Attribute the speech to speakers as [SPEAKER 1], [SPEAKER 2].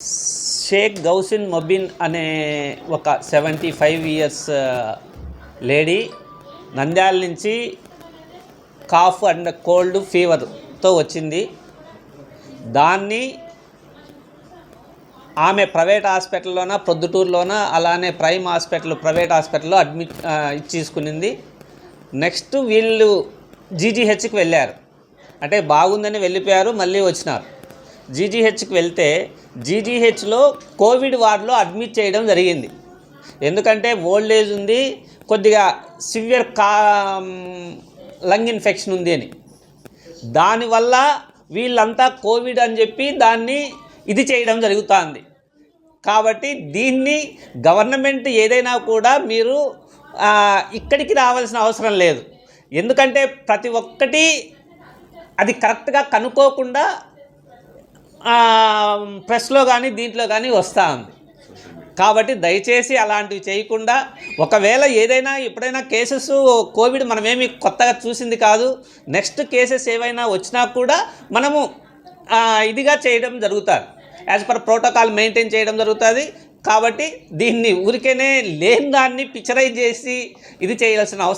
[SPEAKER 1] షేక్ గౌసిన్ మొబిన్ అనే ఒక 75 years lady Nandyal నుంచి కాఫ్ అండ్ కోల్డ్ ఫీవర్తో వచ్చింది. దాన్ని ఆమె ప్రైవేట్ హాస్పిటల్లోన ప్రొద్దుటూరులోన అలానే ప్రైమ్ హాస్పిటల్ ప్రైవేట్ హాస్పిటల్లో అడ్మిట్ తీసుకునింది. నెక్స్ట్ వీళ్ళు జీజీహెచ్కి వెళ్ళారు. అంటే బాగుందని వెళ్ళిపోయారు, మళ్ళీ వచ్చినారు. జీజీహెచ్కి వెళ్తే జీజీహెచ్లో కోవిడ్ వార్డులో అడ్మిట్ చేయడం జరిగింది. ఎందుకంటే ఓల్డ్ ఏజ్ ఉంది, కొద్దిగా సివియర్ లంగ్ ఇన్ఫెక్షన్ ఉంది అని. దానివల్ల వీళ్ళంతా కోవిడ్ అని చెప్పి దాన్ని ఇది చేయడం జరుగుతుంది. కాబట్టి దీన్ని గవర్నమెంట్ ఏదైనా కూడా మీరు ఇక్కడికి రావాల్సిన అవసరం లేదు. ఎందుకంటే ప్రతి ఒక్కటి అది కరెక్ట్గా కనుక్కోకుండా ప్రెస్లో కానీ దీంట్లో కానీ వస్తూ ఉంది. కాబట్టి దయచేసి అలాంటివి చేయకుండా, ఒకవేళ ఏదైనా ఎప్పుడైనా కేసెస్ కోవిడ్ మనమేమి కొత్తగా చూసింది కాదు, నెక్స్ట్ కేసెస్ ఏవైనా వచ్చినా కూడా మనము ఇదిగా చేయడం జరుగుతుంది. యాజ్ పర్ ప్రోటోకాల్ మెయింటైన్ చేయడం జరుగుతుంది. కాబట్టి దీన్ని ఊరికేనే లేని దాన్ని పిక్చరైజ్ చేసి ఇది చేయాల్సిన అవసరం